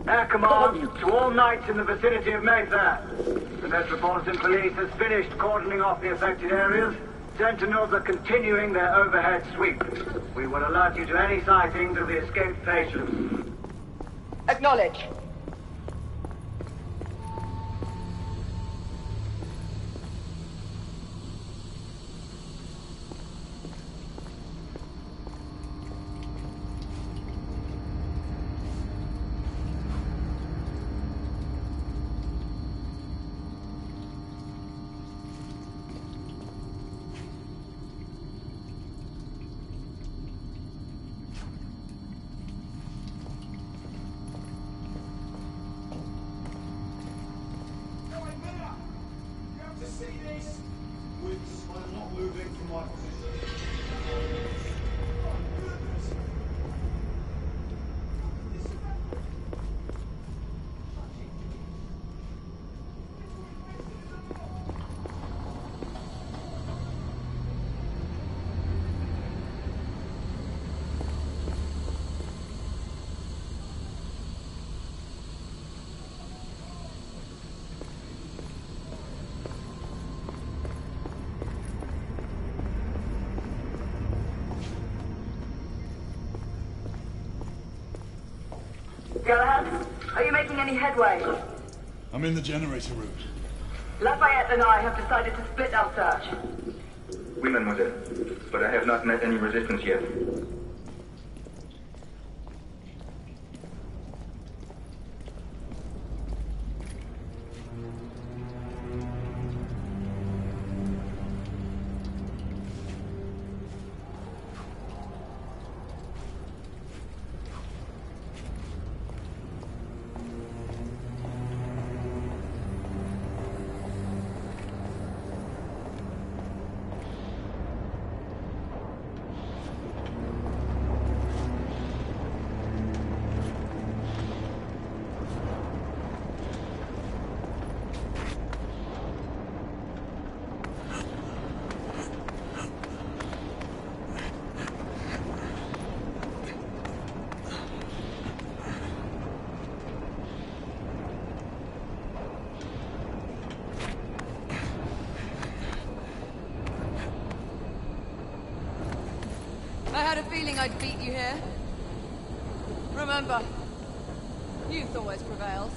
Air Command to all knights in the vicinity of Mayfair. The Metropolitan Police has finished cordoning off the affected areas. Sentinels are continuing their overhead sweep. We will alert you to any sightings of the escaped patients. Acknowledge. Galahad, are you making any headway? I'm in the generator room. Lafayette and I have decided to split our search. Oui, mademoiselle. But I have not met any resistance yet. I had a feeling I'd beat you here. Remember, youth always prevails.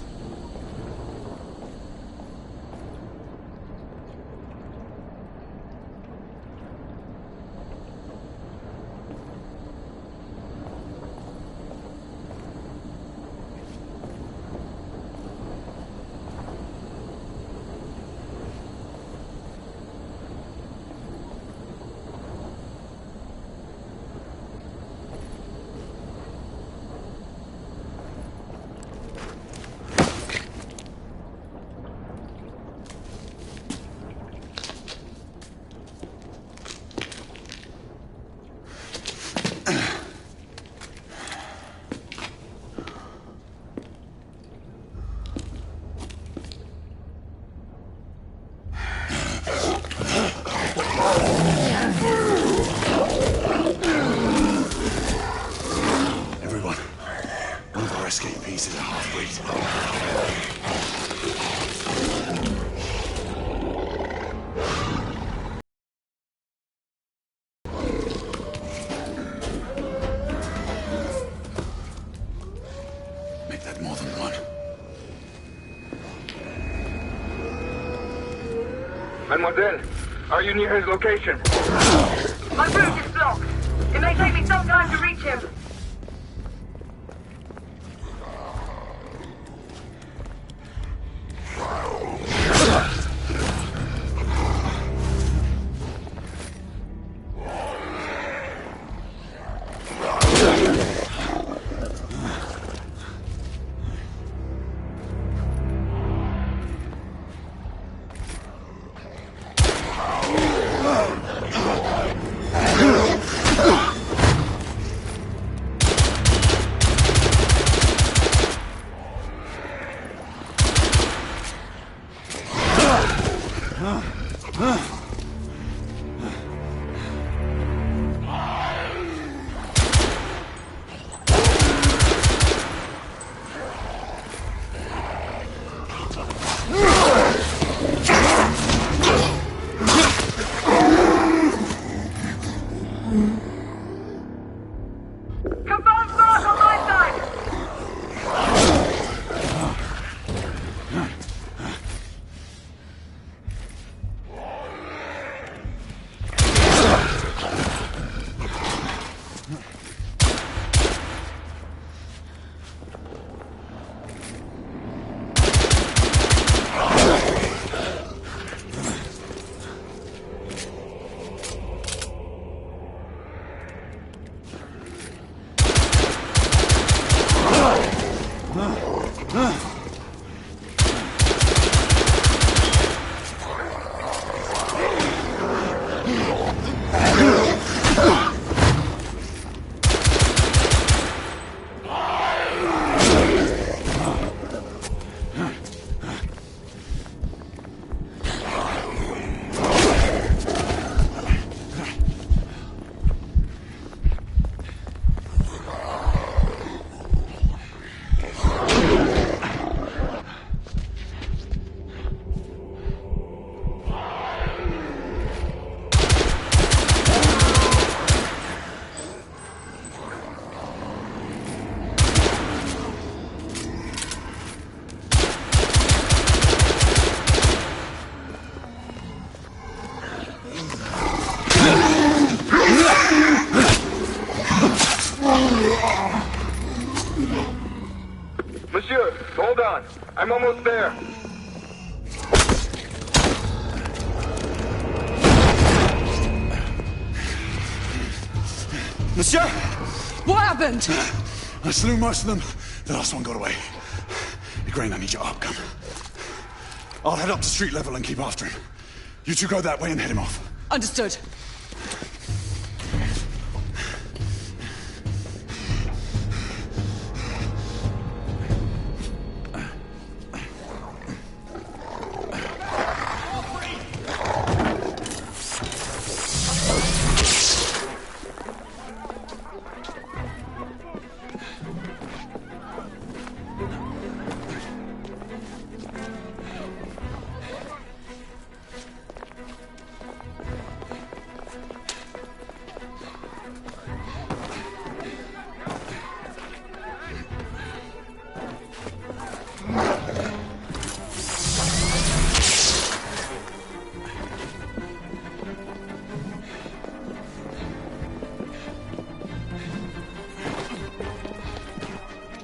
Mademoiselle, are you near his location? My route is blocked. It may take me some time to reach him. I'm almost there. Monsieur! What happened? I slew most of them. The last one got away. Igraine, I need your outcome. I'll head up to street level and keep after him. You two go that way and head him off. Understood.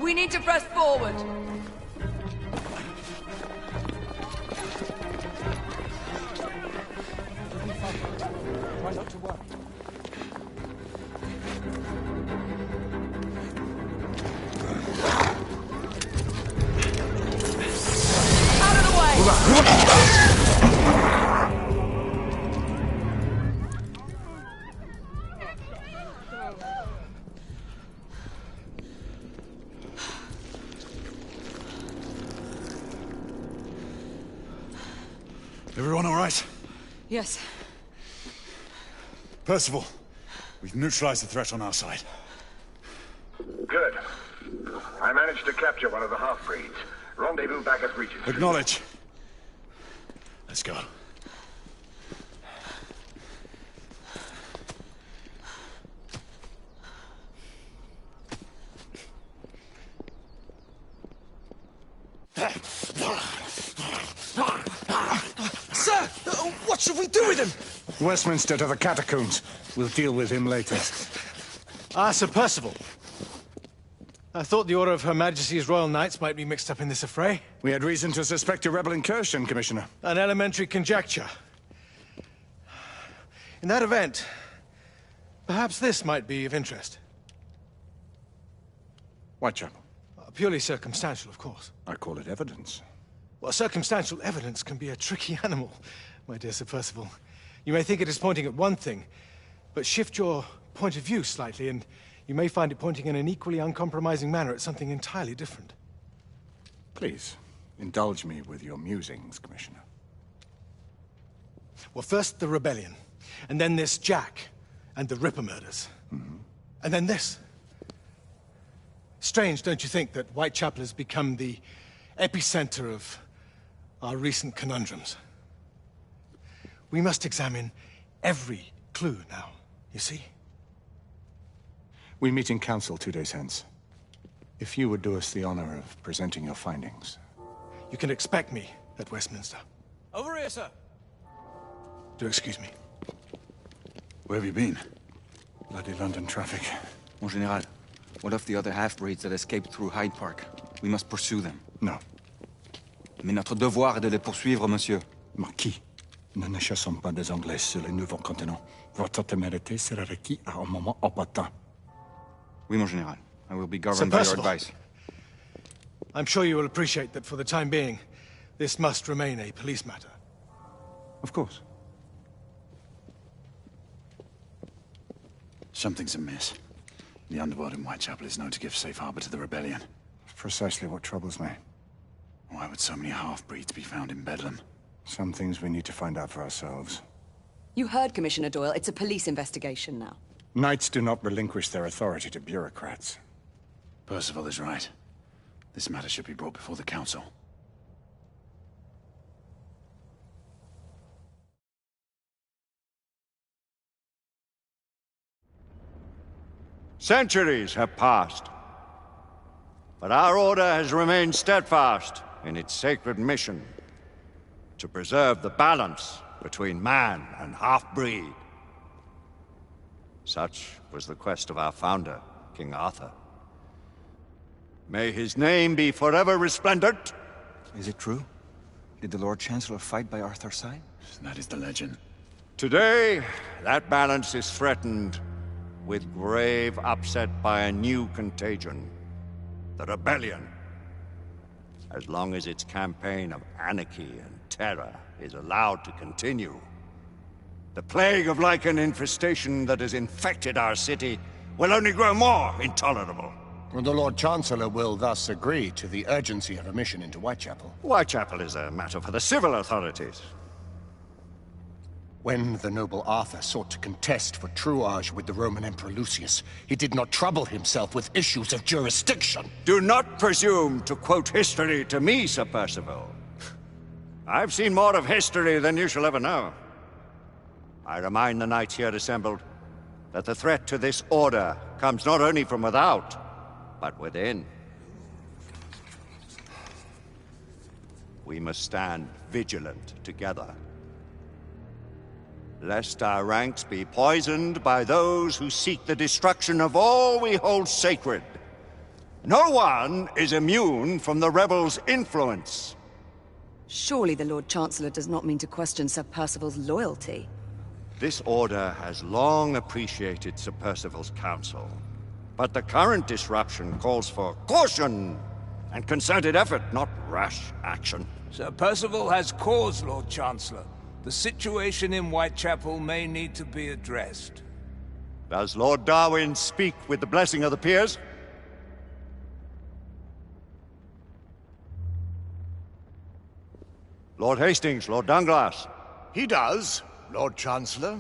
We need to press forward. Try not to worry. Out of the way! Everyone all right? Yes. Percival, we've neutralized the threat on our side. Good. I managed to capture one of the half-breeds. Rendezvous back at Regent. Acknowledge. Let's go. Sir! What should we do with him? Westminster to the catacombs. We'll deal with him later. Ah, Sir Percival. I thought the Order of Her Majesty's Royal Knights might be mixed up in this affray. We had reason to suspect a rebel incursion, Commissioner. An elementary conjecture. In that event, perhaps this might be of interest. Whitechapel. Purely circumstantial, of course. I call it evidence. Well, circumstantial evidence can be a tricky animal, my dear Sir Percival. You may think it is pointing at one thing, but shift your point of view slightly, and you may find it pointing in an equally uncompromising manner at something entirely different. Please, indulge me with your musings, Commissioner. Well, first the rebellion, and then this Jack, and the Ripper murders. And then this. Strange, don't you think, that Whitechapel has become the epicenter of our recent conundrums? We must examine every clue now, you see? We meet in council 2 days hence. If you would do us the honor of presenting your findings. You can expect me at Westminster. Over here, sir. Do excuse me. Where have you been? Bloody London traffic. Mon Général, what of the other half-breeds that escaped through Hyde Park? We must pursue them. No. Mais notre devoir est de les poursuivre, monsieur. Marquis, nous ne chassons pas des Anglais sur les nouveaux continents. Votre témérité sera requise à un moment opportun. Oui, mon Général. I will be governed by your advice. I'm sure you will appreciate that for the time being, this must remain a police matter. Of course. Something's amiss. The underworld in Whitechapel is known to give safe harbor to the rebellion. Precisely what troubles me. Why would so many half-breeds be found in Bedlam? Some things we need to find out for ourselves. You heard, Commissioner Doyle. It's a police investigation now. Knights do not relinquish their authority to bureaucrats. Percival is right. This matter should be brought before the council. Centuries have passed, but our order has remained steadfast in its sacred mission to preserve the balance between man and half-breed. Such was the quest of our founder, King Arthur. May his name be forever resplendent Is it true? Did the Lord Chancellor fight by Arthur's side? That is the legend. Today, that balance is threatened with grave upset by a new contagion. The rebellion. As long as its campaign of anarchy and terror is allowed to continue, the plague of Lycan infestation that has infected our city will only grow more intolerable. The Lord Chancellor will thus agree to the urgency of a mission into Whitechapel. Whitechapel is a matter for the civil authorities. When the noble Arthur sought to contest for truage with the Roman Emperor Lucius, he did not trouble himself with issues of jurisdiction. Do not presume to quote history to me, Sir Percival. I've seen more of history than you shall ever know. I remind the knights here assembled that the threat to this order comes not only from without, but within. We must stand vigilant together, lest our ranks be poisoned by those who seek the destruction of all we hold sacred. No one is immune from the rebels' influence. Surely the Lord Chancellor does not mean to question Sir Percival's loyalty. This order has long appreciated Sir Percival's counsel, but the current disruption calls for caution and concerted effort, not rash action. Sir Percival has cause, Lord Chancellor. The situation in Whitechapel may need to be addressed. Does Lord Darwin speak with the blessing of the peers? Lord Hastings, Lord Dunglass. He does, Lord Chancellor.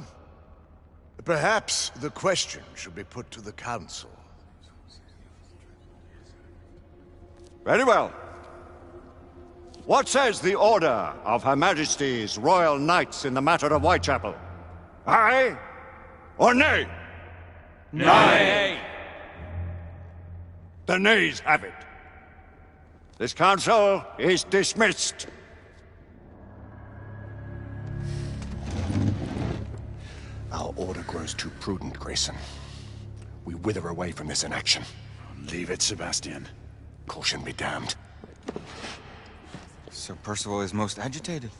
Perhaps the question should be put to the Council. Very well. What says the Order of Her Majesty's Royal Knights in the matter of Whitechapel? Aye or nay? Nay! The nays have it. This council is dismissed. Our order grows too prudent, Grayson. We wither away from this inaction. Leave it, Sebastian. Caution be damned. Sir Percival is most agitated.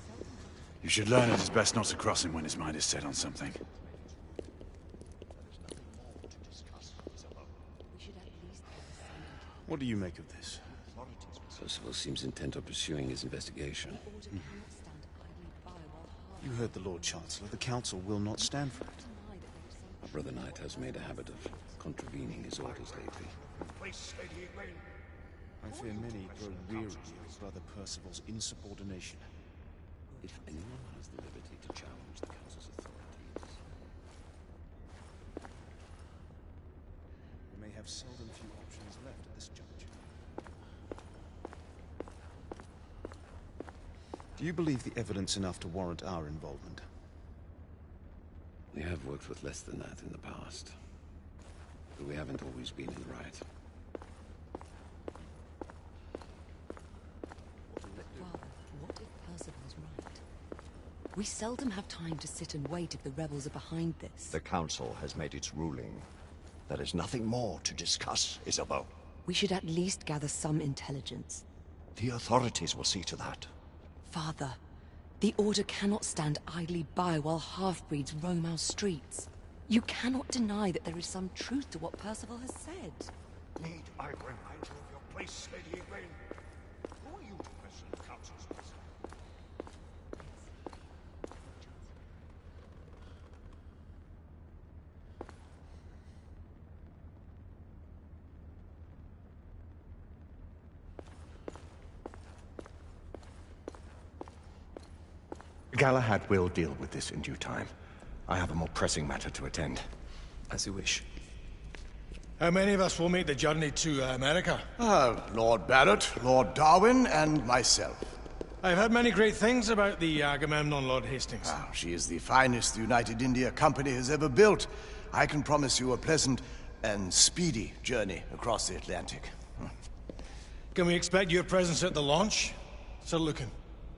You should learn it is best not to cross him when his mind is set on something. What do you make of this? Percival seems intent on pursuing his investigation. You heard the Lord Chancellor. The Council will not stand for it. Our brother knight has made a habit of contravening his orders lately. I fear many grow weary of Brother Percival's insubordination. If anyone has the liberty to challenge the Council's authorities, we may have seldom few options left at this juncture. Do you believe the evidence enough to warrant our involvement? We have worked with less than that in the past, but we haven't always been in the right. What if Percival's right? We seldom have time to sit and wait if the rebels are behind this. The Council has made its ruling. There is nothing more to discuss, Isabeau. We should at least gather some intelligence. The authorities will see to that. Father, the Order cannot stand idly by while half-breeds roam our streets. You cannot deny that there is some truth to what Percival has said. Need I remind you of your place, Lady Igraine? Who are you to question the Council's wisdom? Galahad will deal with this in due time. I have a more pressing matter to attend. As you wish. How many of us will make the journey to America? Lord Barrett, Lord Darwin, and myself. I've heard many great things about the Agamemnon, Lord Hastings. She is the finest the United India Company has ever built. I can promise you a pleasant and speedy journey across the Atlantic. Can we expect your presence at the launch, Sir Lucan?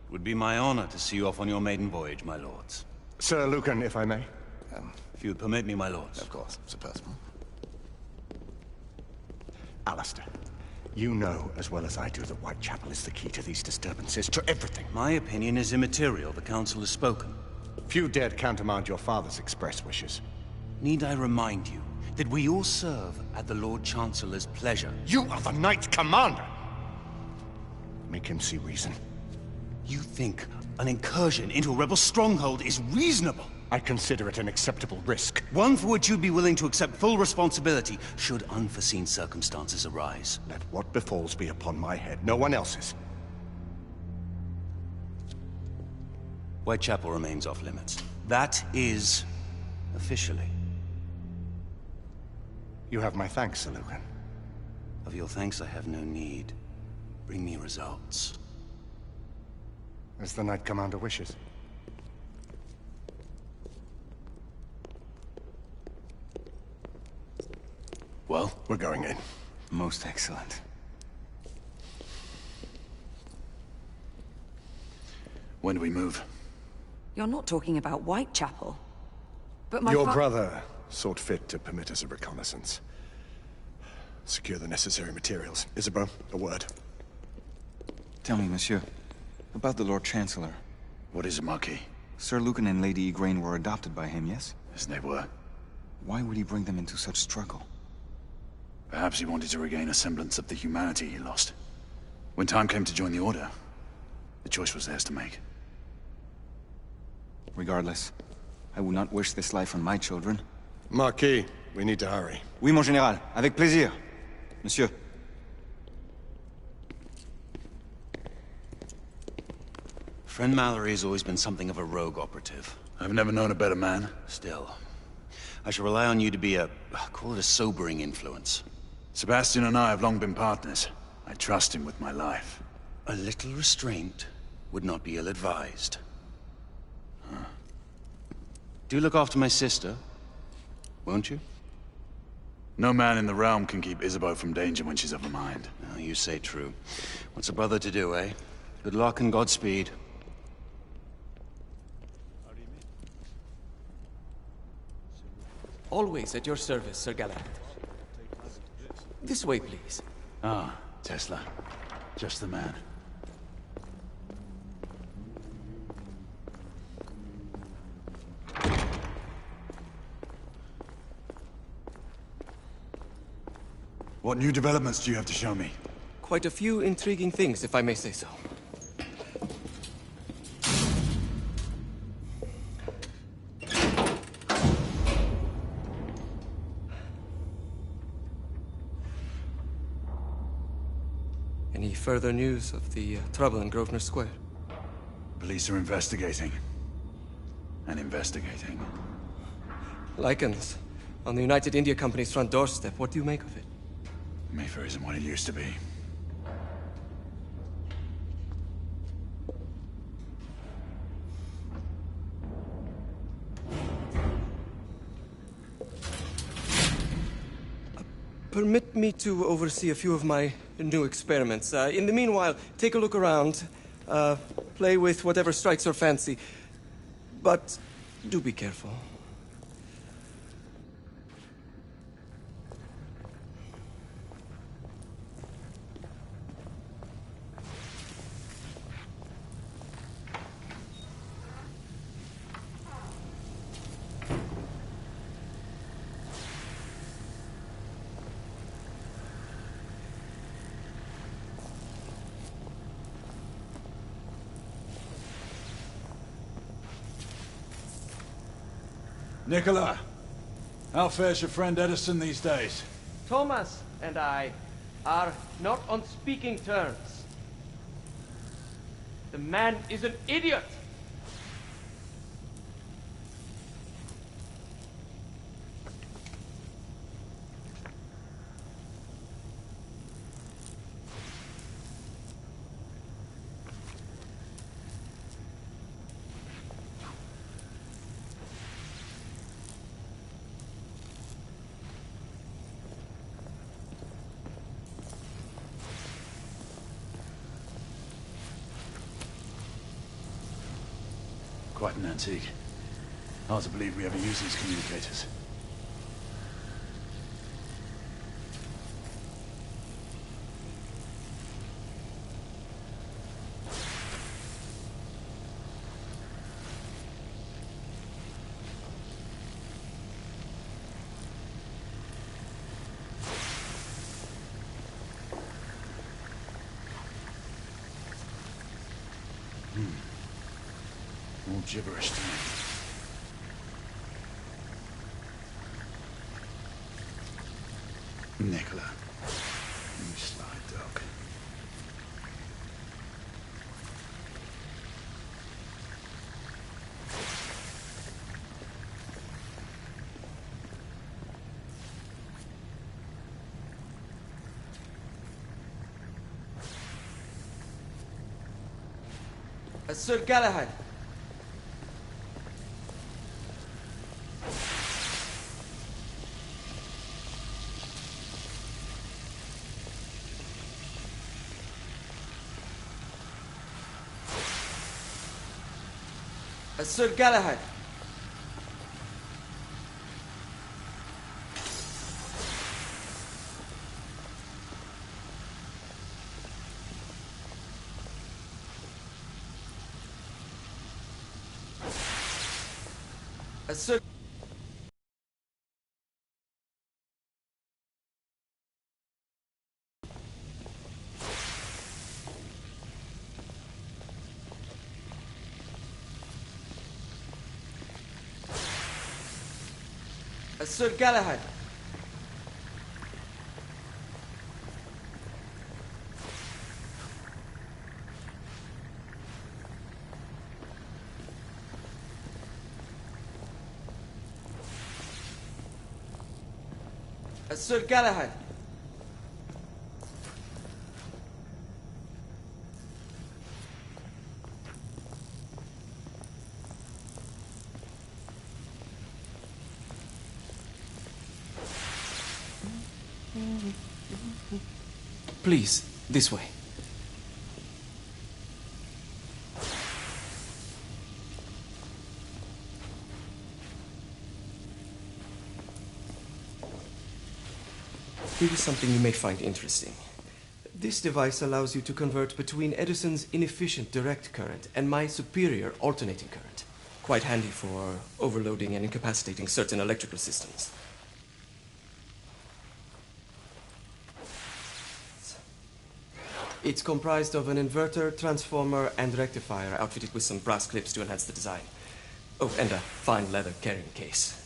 It would be my honor to see you off on your maiden voyage, my lords. Sir Lucan, if I may. If you'd permit me, my lords. Of course, Sir Percival. Alistair, You know as well as I do that Whitechapel is the key to these disturbances, to everything. My opinion is immaterial. The Council has spoken. Few dared countermand your father's express wishes. Need I remind you that we all serve at the Lord Chancellor's pleasure? You are the Knight Commander! Make him see reason. You think an incursion into a rebel stronghold is reasonable? I consider it an acceptable risk. One for which you'd be willing to accept full responsibility should unforeseen circumstances arise. Let what befalls be upon my head, no one else's. Whitechapel remains off limits. That is... officially. You have my thanks, Sir Lucan. Of your thanks I have no need. Bring me results. As the Knight Commander wishes. Well, we're going in. Most excellent. When do we move? You're not talking about Whitechapel. But my Your brother sought fit to permit us a reconnaissance. Secure the necessary materials. Isabeau, a word. Tell me, monsieur, about the Lord Chancellor. What is it, Marquis? Sir Lucan and Lady Igraine were adopted by him, yes? Yes, they were. Why would he bring them into such struggle? Perhaps he wanted to regain a semblance of the humanity he lost. When time came to join the Order, the choice was theirs to make. Regardless, I would not wish this life on my children. Marquis, we need to hurry. Oui, mon général. Avec plaisir. Monsieur. Friend Mallory has always been something of a rogue operative. I've never known a better man. Still, I shall rely on you to be a... call it a sobering influence. Sebastian and I have long been partners. I trust him with my life. A little restraint would not be ill-advised. Huh. Do look after my sister, won't you? No man in the realm can keep Isabeau from danger when she's of a mind. Oh, you say true. What's a brother to do, eh? Good luck and Godspeed. Always at your service, Sir Galahad. This way, please. Ah, Tesla. Just the man. What new developments do you have to show me? Quite a few intriguing things, if I may say so. Any further news of the trouble in Grosvenor Square? Police are investigating. And investigating. Lycans, on the United India Company's front doorstep. What do you make of it? Mayfair isn't what it used to be. Permit me to oversee a few of my new experiments. In the meanwhile, take a look around. Play with whatever strikes your fancy. But do be careful. Nicola, how fares your friend Edison these days? Thomas and I are not on speaking terms. The man is an idiot! Quite an antique. Hard to believe we ever use these communicators. gibberish to me. Nicola, you sly dog. Sir Galahad. Sir Galahad. Sir... Sir Galahad. Sir Galahad. Please, this way. Here is something you may find interesting. This device allows you to convert between Edison's inefficient direct current and my superior alternating current. Quite handy for overloading and incapacitating certain electrical systems. It's comprised of an inverter, transformer, and rectifier outfitted with some brass clips to enhance the design. Oh, and a fine leather carrying case.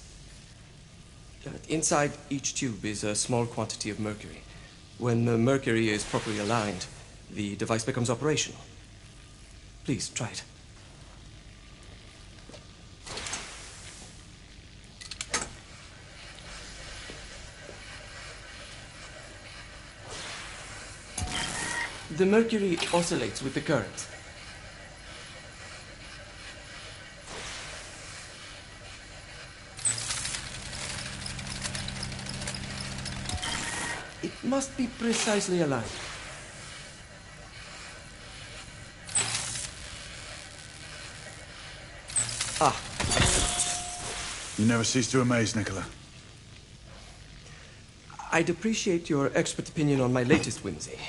Inside each tube is a small quantity of mercury. When the mercury is properly aligned, the device becomes operational. Please, try it. The mercury oscillates with the current. It must be precisely aligned. Ah, excellent. You never cease to amaze, Nicola. I'd appreciate your expert opinion on my latest whimsy.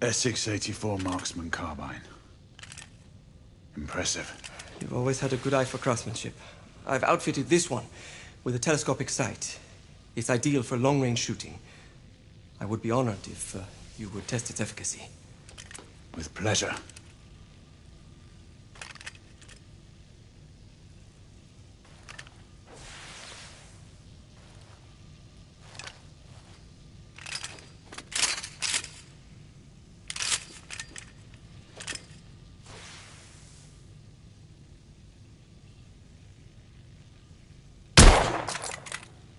S684 Marksman Carbine. Impressive. You've always had a good eye for craftsmanship. I've outfitted this one with a telescopic sight. It's ideal for long-range shooting. I would be honored if you would test its efficacy. With pleasure.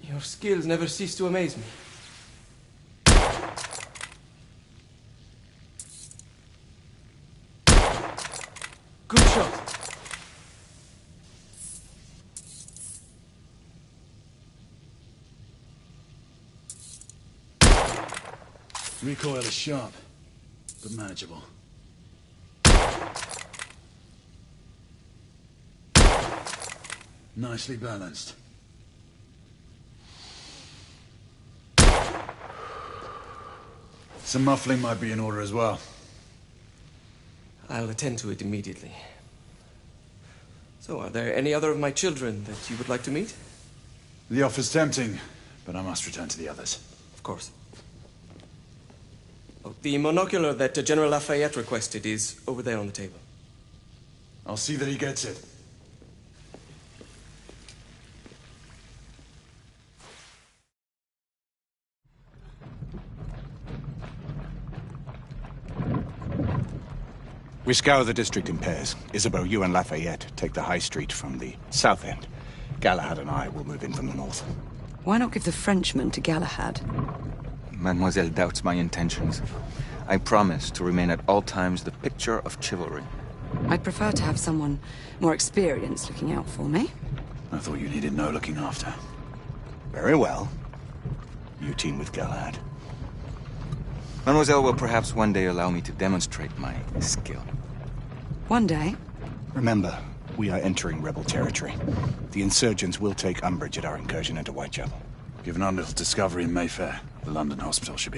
Your skills never cease to amaze me. Good shot. Recoil is sharp, but manageable. Nicely balanced. Some muffling might be in order as well. I'll attend to it immediately. So, are there any other of my children that you would like to meet? The offer's tempting, but I must return to the others. Of course. Oh, the monocular that General Lafayette requested is over there on the table. I'll see that he gets it. We scour the district in pairs. Isabeau, you and Lafayette take the high street from the south end. Galahad and I will move in from the north. Why not give the Frenchman to Galahad? Mademoiselle doubts my intentions. I promise to remain at all times the picture of chivalry. I'd prefer to have someone more experienced looking out for me. I thought you needed no looking after. Very well. You team with Galahad. Mademoiselle will perhaps one day allow me to demonstrate my skill. One day? Remember, we are entering rebel territory. The insurgents will take umbrage at our incursion into Whitechapel. Given our little discovery in Mayfair, the London hospital should be